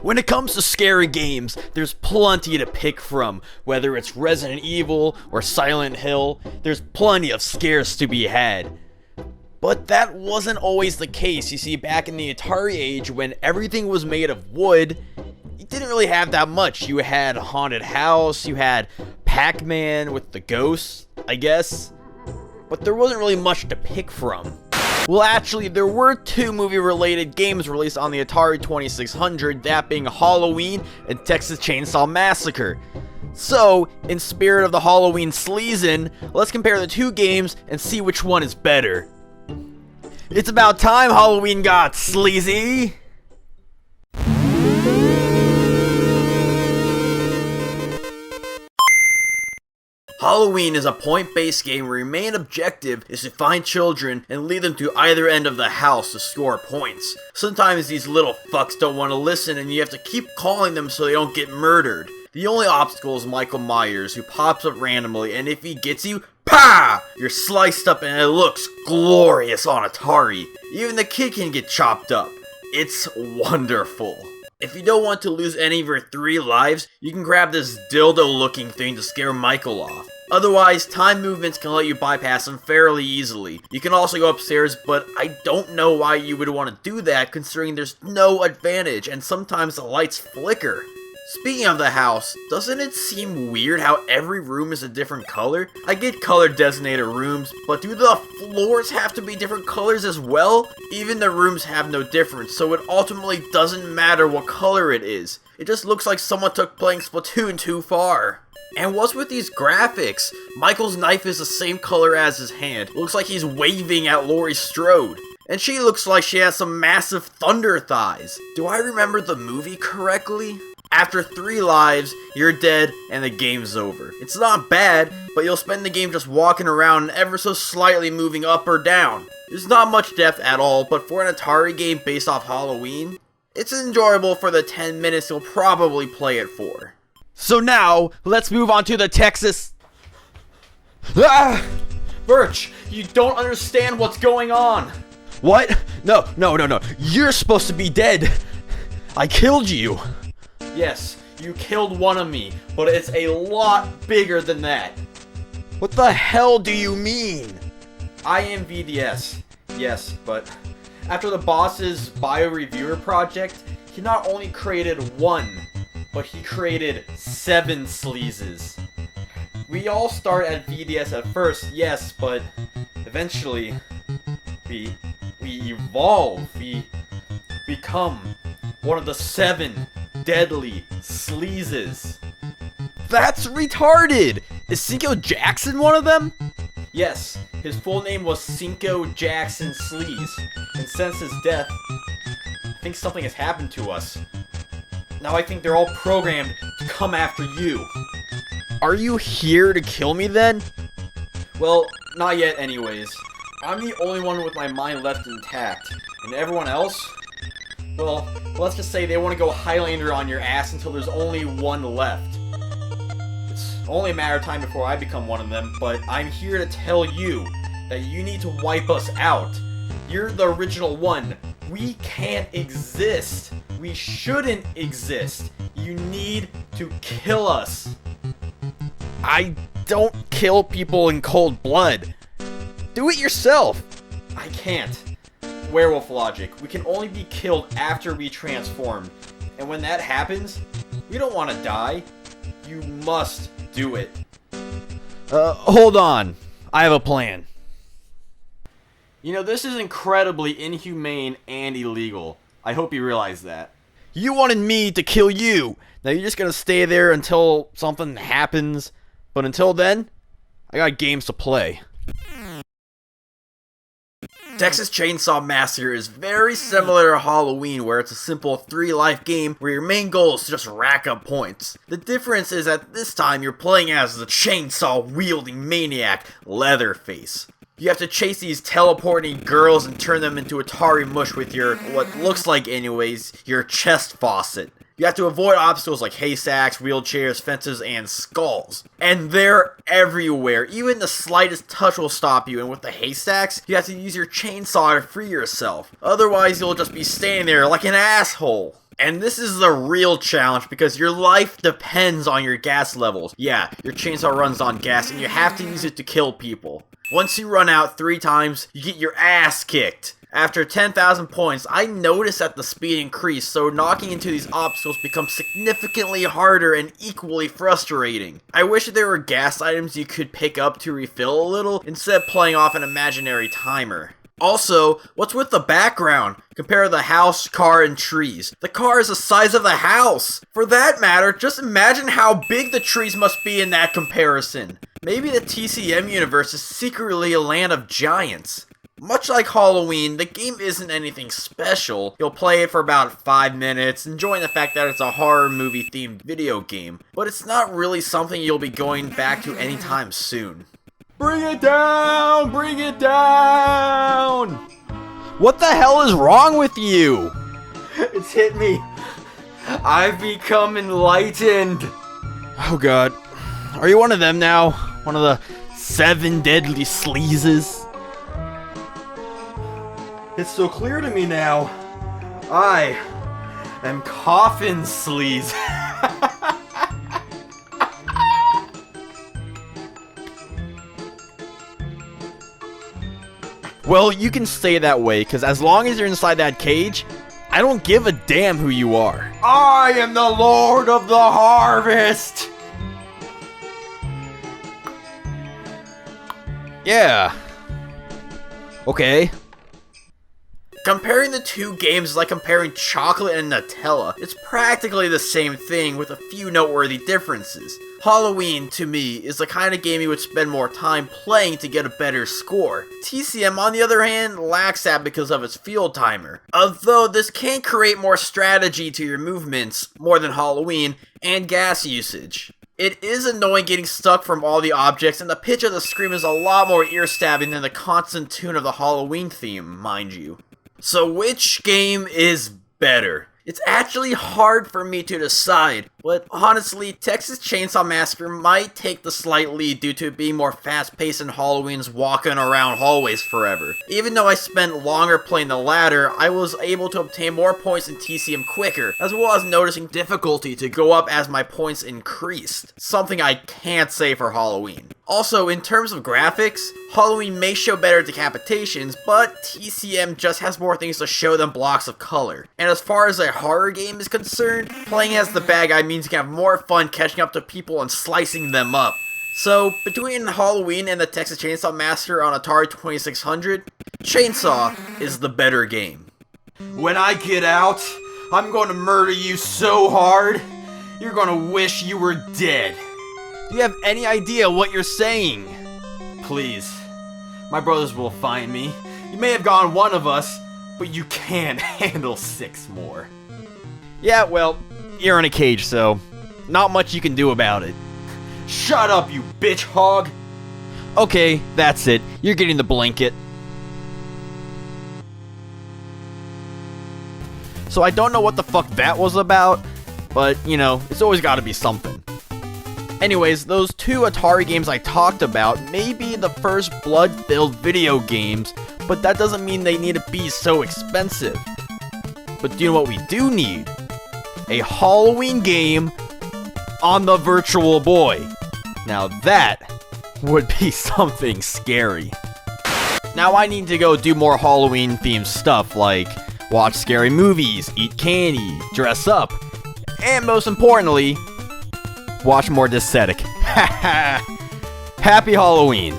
When it comes to scary games, there's plenty to pick from. Whether it's Resident Evil or Silent Hill, there's plenty of scares to be had. But that wasn't always the case. You see, back in the Atari age, when everything was made of wood, you didn't really have that much. You had Haunted House, you had Pac-Man with the ghosts, I guess. But there wasn't really much to pick from. Well, actually, there were two movie-related games released on the Atari 2600, that being Halloween and Texas Chainsaw Massacre. So, in spirit of the Halloween Sleaze, let's compare the two games and see which one is better. It's about time Halloween got sleazy! Halloween is a point-based game where your main objective is to find children and lead them to either end of the house to score points. Sometimes these little fucks don't want to listen and you have to keep calling them so they don't get murdered. The only obstacle is Michael Myers, who pops up randomly, and if he gets you, PAH! You're sliced up and it looks glorious on Atari. Even the kid can get chopped up. It's wonderful. If you don't want to lose any of your 3 lives, you can grab this dildo-looking thing to scare Michael off. Otherwise, time movements can let you bypass them fairly easily. You can also go upstairs, but I don't know why you would want to do that considering there's no advantage and sometimes the lights flicker. Speaking of the house, doesn't it seem weird how every room is a different color? I get color designated rooms, but do the floors have to be different colors as well? Even the rooms have no difference, so it ultimately doesn't matter what color it is. It just looks like someone took playing Splatoon too far. And what's with these graphics? Michael's knife is the same color as his hand. It looks like he's waving at Laurie Strode. And she looks like she has some massive thunder thighs. Do I remember the movie correctly? After 3 lives, you're dead and the game's over. It's not bad, but you'll spend the game just walking around and ever so slightly moving up or down. There's not much depth at all, but for an Atari game based off Halloween, it's enjoyable for the 10 minutes you'll probably play it for. So now, let's move on to the Texas... Birch, you don't understand what's going on! What? No. You're supposed to be dead! I killed you! Yes, you killed one of me, but it's a lot bigger than that. What the hell do you mean? I am VDS, yes, but after the boss's bio-reviewer project, he not only created 1, but he created 7 sleazes. We all start at VDS at first, yes, but eventually, we evolve, we become one of the 7 deadly sleazes. That's retarded! Is Cinco Jackson one of them? Yes, his full name was Cinco Jackson Sleaze, and since his death, I think something has happened to us. Now I think they're all programmed to come after you. Are you here to kill me then? Well, not yet anyways. I'm the only one with my mind left intact, and everyone else? Well, let's just say they want to go Highlander on your ass until there's only 1 left. It's only a matter of time before I become one of them, but I'm here to tell you that you need to wipe us out. You're the original one. We can't exist. We shouldn't exist. You need to kill us. I don't kill people in cold blood. Do it yourself. I can't. Werewolf logic. We can only be killed after we transform. And when that happens, we don't want to die. You must do it. Hold on. I have a plan. You know, this is incredibly inhumane and illegal. I hope you realize that. You wanted me to kill you. Now you're just gonna stay there until something happens. But until then, I got games to play. Texas Chainsaw Massacre is very similar to Halloween, where it's a simple 3-life game where your main goal is to just rack up points. The difference is that this time you're playing as the chainsaw-wielding maniac, Leatherface. You have to chase these teleporting girls and turn them into Atari mush with your, what looks like anyways, your chest faucet. You have to avoid obstacles like haystacks, wheelchairs, fences, and skulls. And they're everywhere. Even the slightest touch will stop you, and with the haystacks, you have to use your chainsaw to free yourself. Otherwise, you'll just be standing there like an asshole. And this is the real challenge because your life depends on your gas levels. Yeah, your chainsaw runs on gas and you have to use it to kill people. Once you run out 3 times, you get your ass kicked. After 10,000 points, I noticed that the speed increased, so knocking into these obstacles becomes significantly harder and equally frustrating. I wish there were gas items you could pick up to refill a little, instead of playing off an imaginary timer. Also, what's with the background? Compare the house, car, and trees. The car is the size of the house! For that matter, just imagine how big the trees must be in that comparison. Maybe the TCM universe is secretly a land of giants. Much like Halloween, the game isn't anything special. You'll play it for about 5 minutes, enjoying the fact that it's a horror movie themed video game, but it's not really something you'll be going back to anytime soon. Bring it down! Bring it down! What the hell is wrong with you? It's hit me. I've become enlightened. Oh god. Are you one of them now? One of the 7 deadly sleazes? It's so clear to me now. I am Coffin Sleaze. Well, you can stay that way, because as long as you're inside that cage, I don't give a damn who you are. I am the Lord of the Harvest! Yeah. Okay. Comparing the two games is like comparing chocolate and Nutella. It's practically the same thing with a few noteworthy differences. Halloween, to me, is the kind of game you would spend more time playing to get a better score. TCM, on the other hand, lacks that because of its field timer. Although this can create more strategy to your movements, more than Halloween, and gas usage. It is annoying getting stuck from all the objects, and the pitch of the scream is a lot more ear-stabbing than the constant tune of the Halloween theme, mind you. So which game is better? It's actually hard for me to decide, but honestly, Texas Chainsaw Massacre might take the slight lead due to it being more fast-paced than Halloween's walking around hallways forever. Even though I spent longer playing the latter, I was able to obtain more points in TCM quicker, as well as noticing difficulty to go up as my points increased, something I can't say for Halloween. Also, in terms of graphics, Halloween may show better decapitations, but TCM just has more things to show than blocks of color. And as far as a horror game is concerned, playing as the bad guy means you can have more fun catching up to people and slicing them up. So, between Halloween and the Texas Chainsaw Massacre on Atari 2600, Chainsaw is the better game. When I get out, I'm going to murder you so hard, you're going to wish you were dead. Do you have any idea what you're saying? Please, my brothers will find me. You may have gone one of us, but you can't handle 6 more. Yeah, well, you're in a cage, so not much you can do about it. Shut up, you bitch hog! Okay, that's it. You're getting the blanket. So I don't know what the fuck that was about, but, you know, it's always gotta be something. Anyways, those 2 Atari games I talked about may be the first blood-filled video games, but that doesn't mean they need to be so expensive. But do you know what we do need? A Halloween game on the Virtual Boy. Now that would be something scary. Now I need to go do more Halloween-themed stuff like watch scary movies, eat candy, dress up, and most importantly, watch more Dissetic. Happy Halloween!